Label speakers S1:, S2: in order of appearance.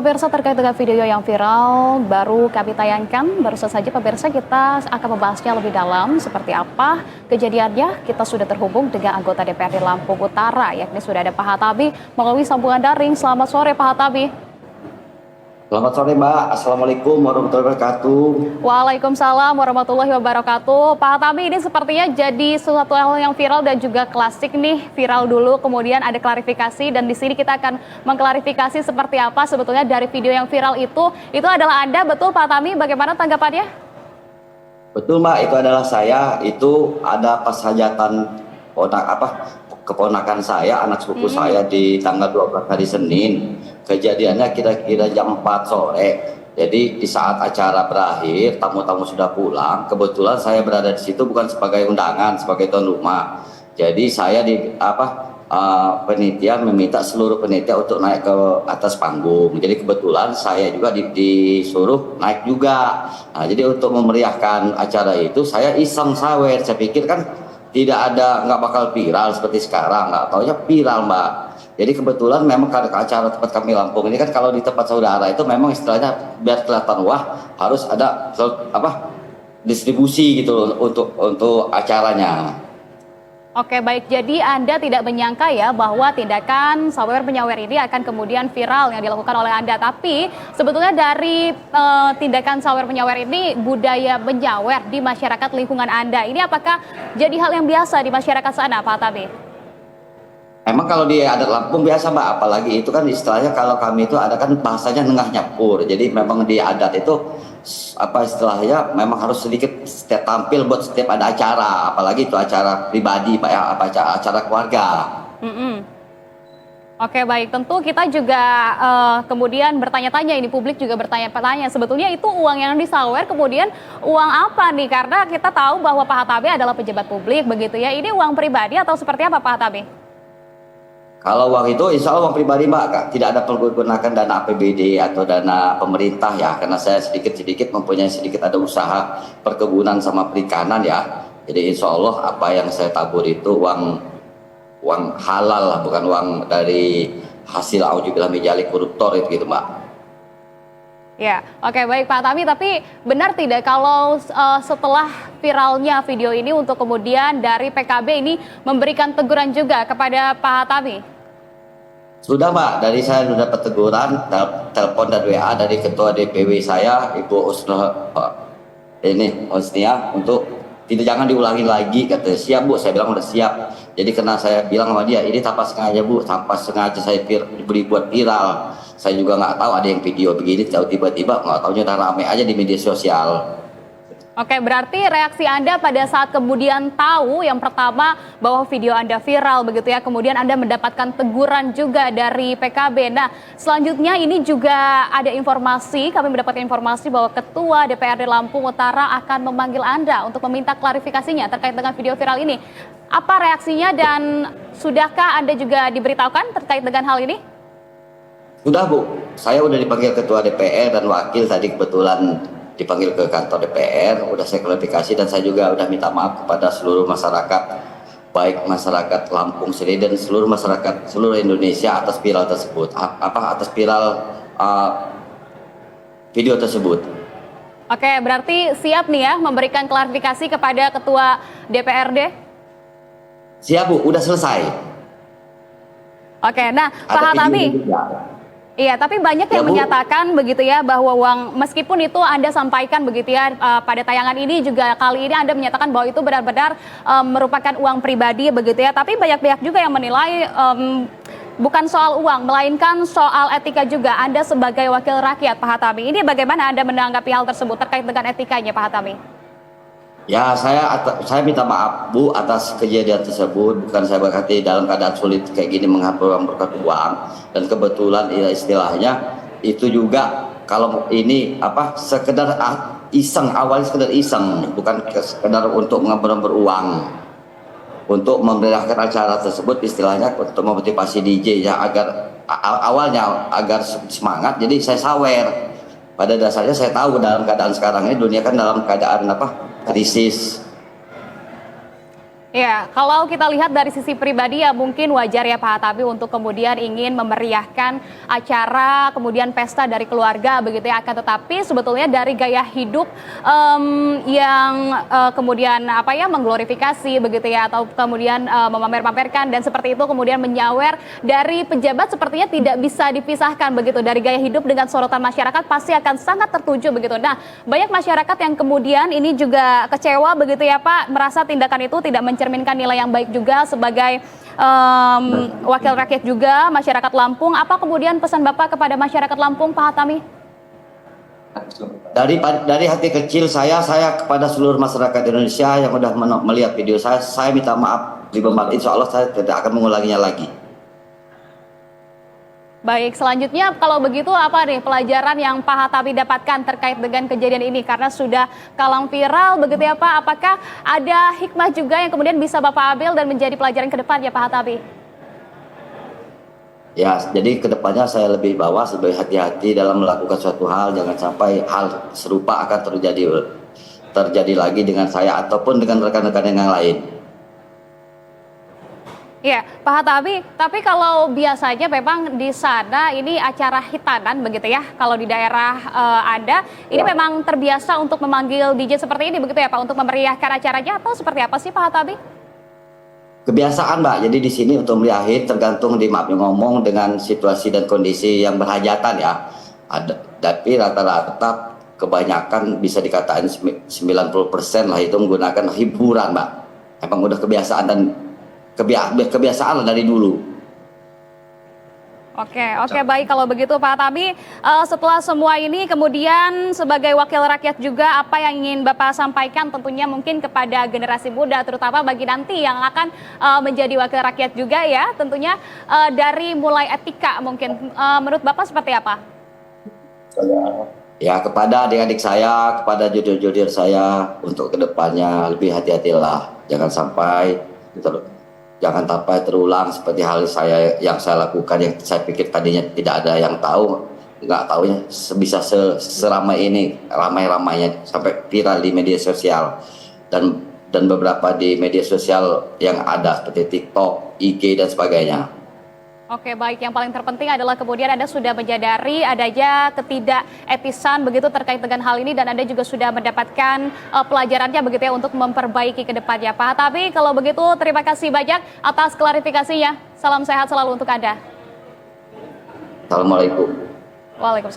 S1: Pemirsa, terkait dengan video yang viral baru kami tayangkan, baru saja pemirsa kita akan membahasnya lebih dalam seperti apa kejadiannya. Kita sudah terhubung dengan anggota DPRD Lampung Utara, yakni sudah ada Pak Hatabi melalui sambungan daring. Selamat sore Pak Hatabi.
S2: Selamat sore Mbak, Assalamualaikum warahmatullahi wabarakatuh.
S1: Waalaikumsalam warahmatullahi wabarakatuh. Pak Hatabi, ini sepertinya jadi sesuatu hal yang viral dan juga klasik nih. Viral dulu, kemudian ada klarifikasi, dan di sini kita akan mengklarifikasi seperti apa sebetulnya dari video yang viral itu. Itu adalah Anda, betul Pak Hatabi? Bagaimana tanggapannya?
S2: Betul Mbak, itu adalah saya. Itu ada pas hajatan keponakan saya, anak sepupu saya di tanggal 12 hari Senin. Kejadiannya kira-kira jam 4 sore. Jadi di saat acara berakhir, tamu-tamu sudah pulang. Kebetulan saya berada di situ bukan sebagai undangan, sebagai tuan rumah. Jadi saya penitia meminta seluruh penitia untuk naik ke atas panggung. Jadi kebetulan saya juga disuruh naik juga. Nah, jadi untuk memeriahkan acara itu saya iseng sawer. Saya pikir kan nggak bakal viral seperti sekarang, nggak taunya viral Mbak. Jadi kebetulan memang acara tempat kami Lampung ini kan kalau di tempat saudara itu memang istilahnya biar kelihatan wah harus ada distribusi gitu loh untuk acaranya.
S1: Oke, baik. Jadi Anda tidak menyangka ya bahwa tindakan sawer-menyawer ini akan kemudian viral yang dilakukan oleh Anda. Tapi sebetulnya dari tindakan sawer-menyawer ini, budaya menyawer di masyarakat lingkungan Anda, ini apakah jadi hal yang biasa di masyarakat sana, Pak Tabi?
S2: Emang kalau di adat Lampung biasa Mbak, apalagi itu kan istilahnya kalau kami itu ada kan bahasanya nengah nyapur. Jadi memang di adat itu apa istilahnya memang harus sedikit setiap tampil buat setiap ada acara, apalagi itu acara pribadi Pak ya, apa acara keluarga.
S1: Oke, baik. Tentu kita juga kemudian bertanya-tanya, ini publik juga bertanya-tanya, sebetulnya itu uang yang disawer kemudian uang apa nih? Karena kita tahu bahwa Pak Hatabi adalah pejabat publik begitu ya. Ini uang pribadi atau seperti apa Pak Hatabi?
S2: Kalau uang itu insya Allah uang pribadi Mbak, Kak. Tidak ada menggunakan dana APBD atau dana pemerintah ya, karena saya sedikit-sedikit mempunyai sedikit ada usaha perkebunan sama perikanan ya. Jadi insya Allah apa yang saya tabur itu uang halal lah, bukan uang dari hasil auzubillah min dzalik koruptor itu gitu Mbak.
S1: Ya, oke, baik Pak Hatabi, tapi benar tidak kalau setelah viralnya video ini untuk kemudian dari PKB ini memberikan teguran juga kepada Pak Hatabi?
S2: Sudah Mbak, dari saya sudah dapat teguran, telepon dan WA dari ketua DPW saya, Ibu Husnia, untuk jangan diulangi lagi, katanya. Siap Bu, saya bilang udah siap. Jadi karena saya bilang sama dia, ini tanpa sengaja Bu, tanpa sengaja saya beri buat viral. Saya juga nggak tahu ada yang video begini, tiba-tiba nggak tahunya udah rame aja di media sosial.
S1: Oke, berarti reaksi Anda pada saat kemudian tahu yang pertama bahwa video Anda viral begitu ya, kemudian Anda mendapatkan teguran juga dari PKB. Nah, selanjutnya ini juga ada informasi, kami mendapatkan informasi bahwa Ketua DPRD Lampung Utara akan memanggil Anda untuk meminta klarifikasinya terkait dengan video viral ini. Apa reaksinya dan sudahkah Anda juga diberitahukan terkait dengan hal ini?
S2: Sudah Bu, saya udah dipanggil Ketua DPR dan wakil tadi kebetulan dipanggil ke kantor DPR, udah saya klarifikasi dan saya juga udah minta maaf kepada seluruh masyarakat, baik masyarakat Lampung sendiri dan seluruh masyarakat seluruh Indonesia atas viral tersebut, atas viral video tersebut.
S1: Oke, berarti siap nih ya memberikan klarifikasi kepada Ketua DPRD?
S2: Siap Bu, udah selesai.
S1: Oke, nah Pak Hatabi. Iya, tapi banyak yang menyatakan begitu ya bahwa uang, meskipun itu Anda sampaikan begitu ya pada tayangan ini juga kali ini Anda menyatakan bahwa itu benar-benar merupakan uang pribadi begitu ya. Tapi banyak pihak juga yang menilai bukan soal uang, melainkan soal etika juga. Anda sebagai wakil rakyat Pak Hatabi, ini bagaimana Anda menanggapi hal tersebut terkait dengan etikanya Pak Hatabi?
S2: Ya, saya minta maaf Bu atas kejadian tersebut. Bukan saya berarti dalam keadaan sulit kayak gini memperoleh uang, dan kebetulan ya istilahnya itu juga kalau ini sekedar iseng, awalnya sekedar iseng, bukan sekedar untuk mengambil uang untuk memeriahkan acara tersebut, istilahnya untuk memotivasi DJ ya agar awalnya agar semangat. Jadi saya sawer. Pada dasarnya saya tahu dalam keadaan sekarang ini dunia kan dalam keadaan krisis.
S1: Ya, kalau kita lihat dari sisi pribadi ya mungkin wajar ya Pak Hatabi untuk kemudian ingin memeriahkan acara, kemudian pesta dari keluarga begitu ya. Akan tetapi sebetulnya dari gaya hidup yang kemudian apa ya mengglorifikasi begitu ya, atau kemudian memamer-pamerkan dan seperti itu kemudian menyawer dari pejabat sepertinya tidak bisa dipisahkan begitu. Dari gaya hidup dengan sorotan masyarakat pasti akan sangat tertuju begitu. Nah, banyak masyarakat yang kemudian ini juga kecewa begitu ya Pak, merasa tindakan itu tidak mencerminkan nilai yang baik juga sebagai wakil rakyat juga masyarakat Lampung. Apa kemudian pesan Bapak kepada masyarakat Lampung, Pak Hatami?
S2: Dari hati kecil saya kepada seluruh masyarakat Indonesia yang sudah melihat video saya minta maaf. Insya Allah saya tidak akan mengulanginya lagi.
S1: Baik, selanjutnya kalau begitu apa nih pelajaran yang Pak Hatabi dapatkan terkait dengan kejadian ini? Karena sudah kalang viral begitu ya Pak, apakah ada hikmah juga yang kemudian bisa Bapak ambil dan menjadi pelajaran ke depan ya Pak Hatabi?
S2: Ya, jadi kedepannya saya lebih hati-hati dalam melakukan suatu hal, jangan sampai hal serupa akan terjadi lagi dengan saya ataupun dengan rekan-rekan yang lain.
S1: Ya, Pak Hatabi, tapi kalau biasanya memang di sana ini acara hitanan begitu ya, kalau di daerah Anda, ini memang terbiasa untuk memanggil DJ seperti ini begitu ya Pak, untuk memeriahkan acaranya atau seperti apa sih Pak Hatabi?
S2: Kebiasaan Mbak, jadi di sini untuk meriahin tergantung di maaf ngomong dengan situasi dan kondisi yang berhajatan ya. Tapi rata-rata kebanyakan bisa dikatakan 90% lah itu menggunakan hiburan Mbak. Emang udah kebiasaan dan kebiasaan dari dulu.
S1: Oke, baik kalau begitu Pak Hatabi. Setelah semua ini kemudian sebagai wakil rakyat juga apa yang ingin Bapak sampaikan tentunya mungkin kepada generasi muda terutama bagi nanti yang akan menjadi wakil rakyat juga ya tentunya dari mulai etika mungkin menurut Bapak seperti apa?
S2: Ya kepada adik-adik saya, kepada junior-junior saya untuk kedepannya lebih hati-hatilah, jangan sampai terulang seperti hal yang saya lakukan, yang saya pikir tadinya tidak ada yang tahu, nggak tahunya bisa seramai ini, ramai-ramainya sampai viral di media sosial dan beberapa di media sosial yang ada seperti TikTok, IG dan sebagainya.
S1: Oke, baik. Yang paling terpenting adalah kemudian Anda sudah menyadari adanya ketidaketisan begitu terkait dengan hal ini dan Anda juga sudah mendapatkan pelajarannya begitu ya untuk memperbaiki ke depannya. Pak Hatabi, kalau begitu terima kasih banyak atas klarifikasinya. Salam sehat selalu untuk Anda.
S2: Assalamualaikum.
S1: Waalaikumsalam.